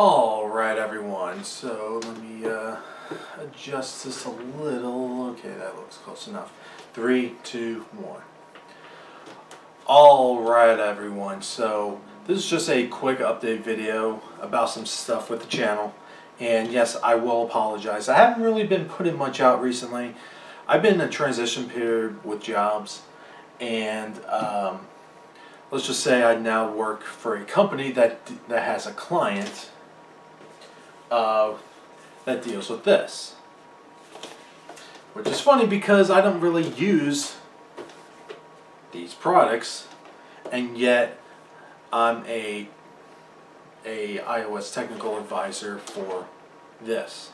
Alright everyone, so let me adjust this a little. Okay, that looks close enough. 3, 2, 1. Alright everyone, so this is just a quick update video about some stuff with the channel. And yes, I will apologize. I haven't really been putting much out recently. I've been in a transition period with jobs, and let's just say I now work for a company that has a client that deals with this. Which is funny because I don't really use these products, and yet I'm a iOS technical advisor for this.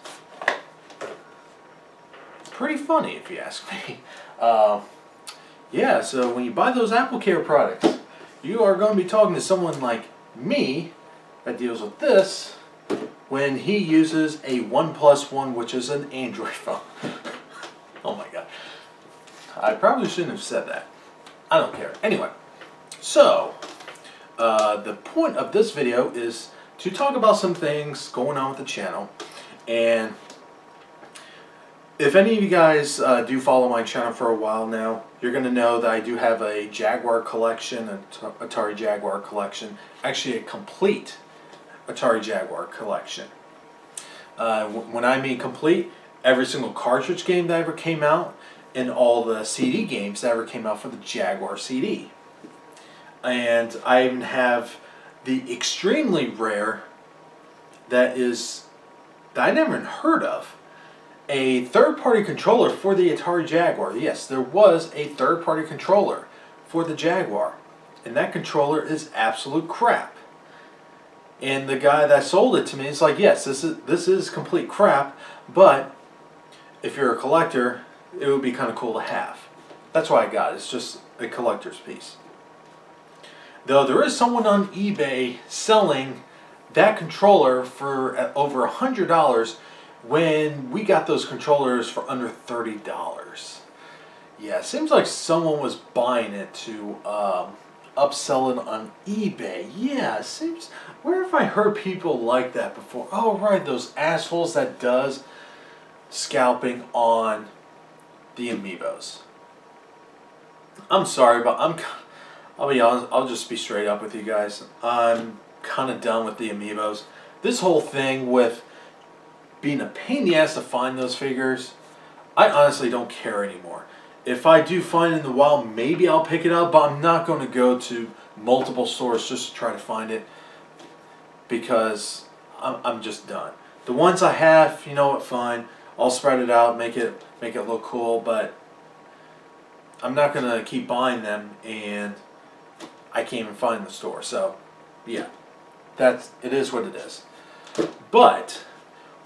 Pretty funny if you ask me. Yeah, so when you buy those AppleCare products, you are going to be talking to someone like me that deals with this when he uses a OnePlus One, which is an Android phone. Oh my god. I probably shouldn't have said that. I don't care. Anyway, so the point of this video is to talk about some things going on with the channel. And if any of you guys do follow my channel for a while now, you're going to know that I do have a Jaguar collection, an Atari Jaguar collection, actually a complete Atari Jaguar collection. When I mean complete, every single cartridge game that ever came out and all the CD games that ever came out for the Jaguar CD. And I even have the extremely rare that I never even heard of, a third-party controller for the Atari Jaguar. Yes, there was a third-party controller for the Jaguar, and that controller is absolute crap. And the guy that sold it to me is like, yes, this is complete crap, but if you're a collector, it would be kind of cool to have. That's why I got it. It's just a collector's piece. Though there is someone on eBay selling that controller for over $100 when we got those controllers for under $30. Yeah, it seems like someone was buying it to upsell it on eBay. Yeah, it seems. Where have I heard people like that before? Oh, right, those assholes that does scalping on the Amiibos. I'm sorry, but I'll be honest, I'll just be straight up with you guys. I'm kind of done with the Amiibos. This whole thing with being a pain in the ass to find those figures, I honestly don't care anymore. If I do find it in the wild, maybe I'll pick it up, but I'm not going to go to multiple stores just to try to find it, because I'm just done. The ones I have, you know what, fine. I'll spread it out, make it look cool, but I'm not going to keep buying them and I can't even find the store. So, yeah, it is what it is. But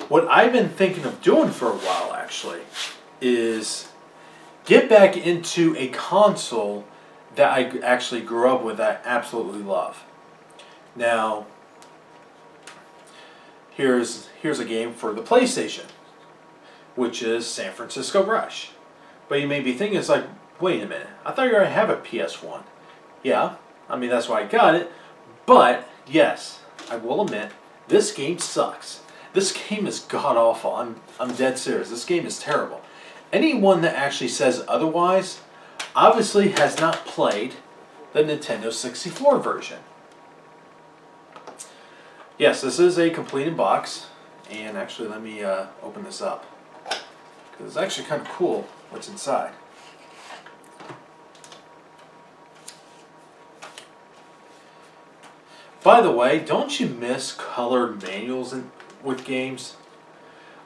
what I've been thinking of doing for a while, actually, is get back into a console that I actually grew up with, that I absolutely love. Now, here's a game for the PlayStation, which is San Francisco Rush. But you may be thinking, it's like, wait a minute, I thought you already have a PS1. Yeah, I mean, that's why I got it. But, yes, I will admit, this game sucks. This game is god-awful. I'm dead serious. This game is terrible. Anyone that actually says otherwise obviously has not played the Nintendo 64 version. Yes, this is a completed box. And actually, let me open this up, because it's actually kind of cool what's inside. By the way, don't you miss colored manuals with games?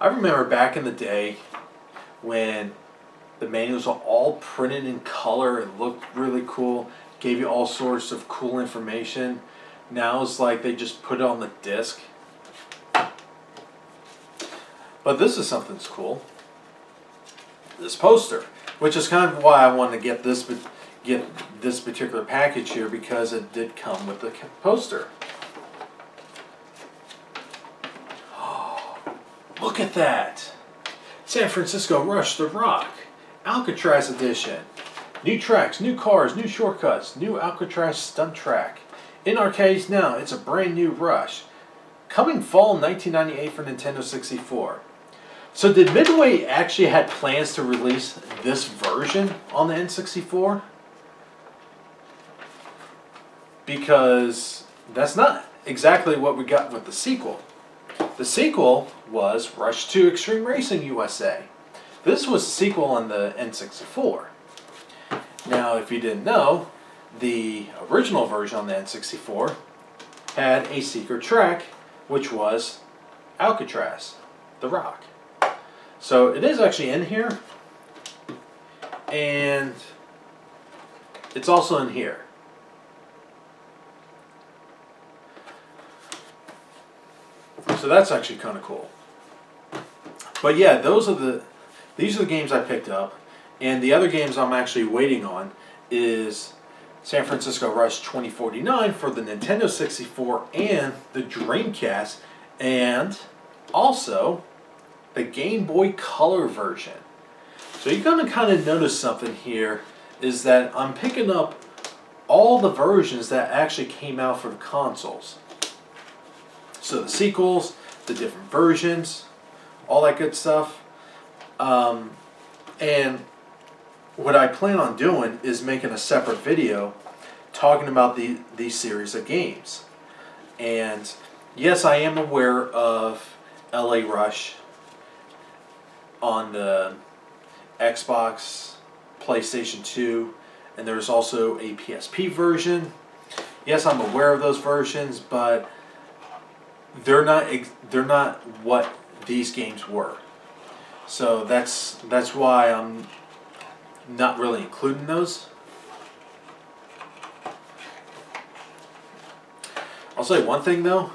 I remember back in the day when the manuals were all printed in color. It looked really cool, gave you all sorts of cool information. Now it's like they just put it on the disc. But this is something that's cool. This poster, which is kind of why I wanted to get this particular package here, because it did come with the poster. Oh, look at that! San Francisco Rush The Rock, Alcatraz Edition. New tracks, new cars, new shortcuts, new Alcatraz stunt track. In arcades now, it's a brand new Rush. coming fall 1998 for Nintendo 64. So did Midway actually had plans to release this version on the N64? Because that's not exactly what we got with the sequel. The sequel was Rush 2 Extreme Racing USA. This was the sequel on the N64. Now, if you didn't know, the original version on the N64 had a secret track, which was Alcatraz, the Rock. So it is actually in here, and it's also in here. So that's actually kind of cool. But yeah, these are the games I picked up, and the other games I'm actually waiting on is San Francisco Rush 2049 for the Nintendo 64 and the Dreamcast, and also the Game Boy Color version. So you're going to kind of notice something here is that I'm picking up all the versions that actually came out for the consoles. So the sequels, the different versions, all that good stuff. And what I plan on doing is making a separate video talking about these series of games. And yes, I am aware of LA Rush on the Xbox, PlayStation 2, and there's also a PSP version. Yes, I'm aware of those versions, but they're not what these games were. So that's why I'm not really including those. I'll say one thing though.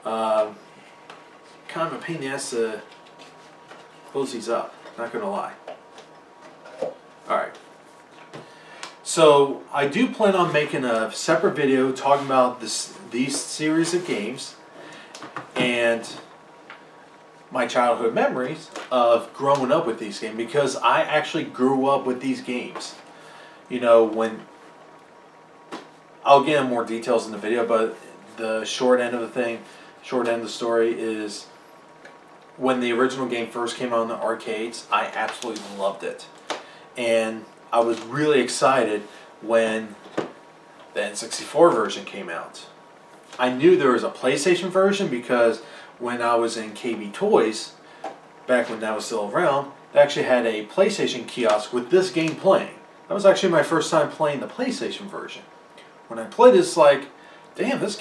Kind of a pain in the ass to close these up. Not gonna lie. Alright. So I do plan on making a separate video talking about these series of games and my childhood memories of growing up with these games, because I actually grew up with these games. You know, when I'll get into more details in the video, but the short end of the story is when the original game first came out in the arcades, I absolutely loved it. And I was really excited when the N64 version came out. I knew there was a PlayStation version because when I was in KB Toys, back when that was still around, they actually had a PlayStation kiosk with this game playing. That was actually my first time playing the PlayStation version. When I played it, it's like, damn, this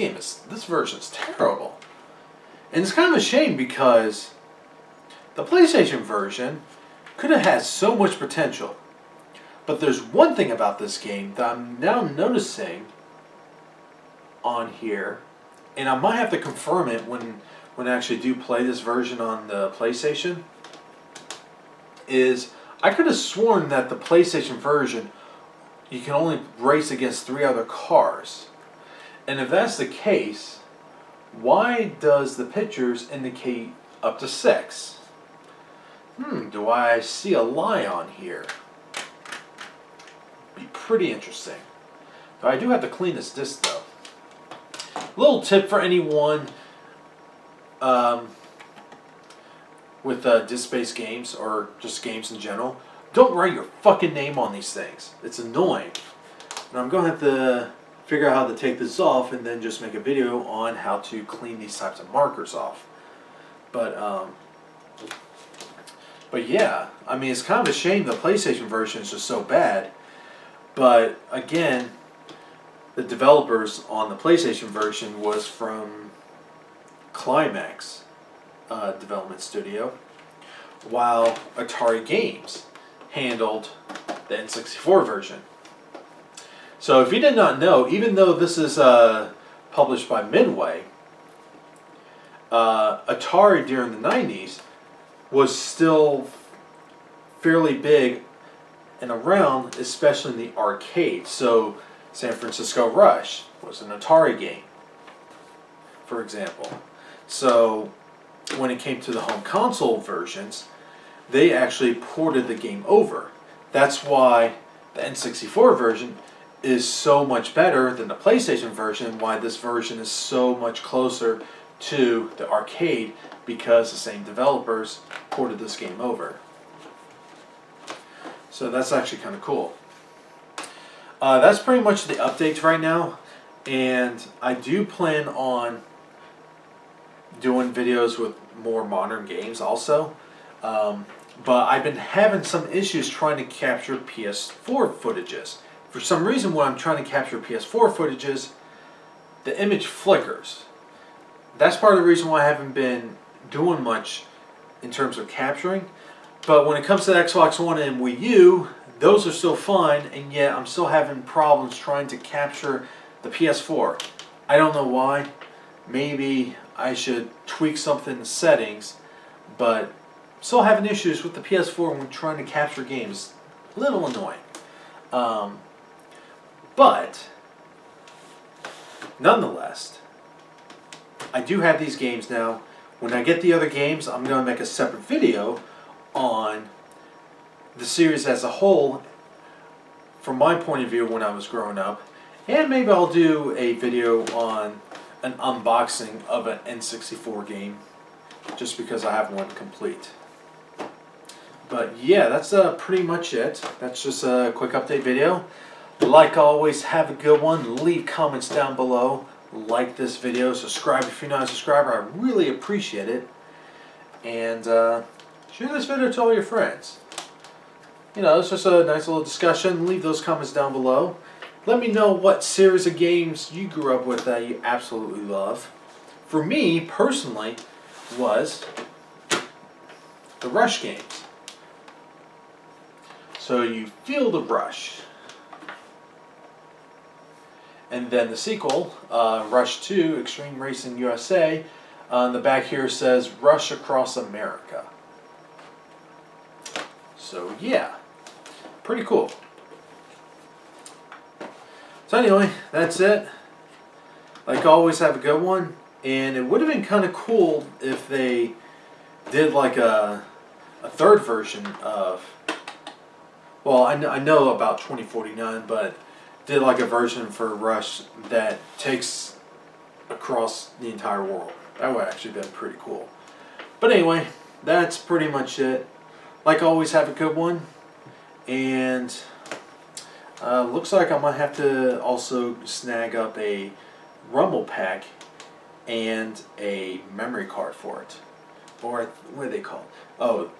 version is terrible. And it's kind of a shame because the PlayStation version could have had so much potential. But there's one thing about this game that I'm now noticing on here, and I might have to confirm it when I actually do play this version on the PlayStation, is I could have sworn that the PlayStation version you can only race against 3 other cars. And if that's the case, why does the pictures indicate up to 6? Do I see a lie on here? Be pretty interesting. But I do have to clean this disc though. Little tip for anyone with disc-based games or just games in general: don't write your fucking name on these things. It's annoying. And I'm going to have to figure out how to take this off and then just make a video on how to clean these types of markers off. But yeah, I mean, it's kind of a shame the PlayStation version is just so bad. But again, the developers on the PlayStation version was from Climax Development Studio, while Atari Games handled the N64 version. So if you did not know, even though this is published by Midway, Atari during the 90s was still fairly big and around, especially in the arcade. So San Francisco Rush was an Atari game, for example. So when it came to the home console versions, they actually ported the game over. That's why the N64 version is so much better than the PlayStation version, why this version is so much closer to the arcade because the same developers ported this game over. So that's actually kind of cool. That's pretty much the updates right now, and I do plan on doing videos with more modern games also. But I've been having some issues trying to capture PS4 footages. For some reason, when I'm trying to capture PS4 footages, the image flickers. That's part of the reason why I haven't been doing much in terms of capturing. But when it comes to the Xbox One and Wii U, those are still fine, and yet I'm still having problems trying to capture the PS4. I don't know why. Maybe I should tweak something in the settings, but still having issues with the PS4 when trying to capture games. A little annoying. But nonetheless, I do have these games now. When I get the other games, I'm going to make a separate video on the series as a whole from my point of view when I was growing up. And maybe I'll do a video on an unboxing of an N64 game, just because I have one complete. But yeah, that's pretty much it. That's just a quick update video. Like always, have a good one. Leave comments down below. Like this video. Subscribe if you're not a subscriber. I really appreciate it. And share this video to all your friends. You know, it's just a nice little discussion. Leave those comments down below. Let me know what series of games you grew up with that you absolutely love. For me, personally, was the Rush games. So you feel the rush. And then the sequel, Rush 2, Extreme Racing USA, on the back here says Rush Across America. So yeah, pretty cool. So anyway, that's it. Like always, have a good one. And it would have been kind of cool if they did like a third version of, well, I know about 2049, but did like a version for Rush that takes across the entire world. That would actually been pretty cool. But anyway, that's pretty much it. Like always, have a good one. And looks like I might have to also snag up a Rumble Pack and a memory card for it. Or what are they called? Oh,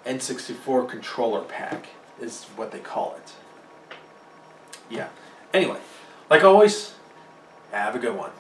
N64 controller pack is what they call it. Yeah. Anyway, like always, have a good one.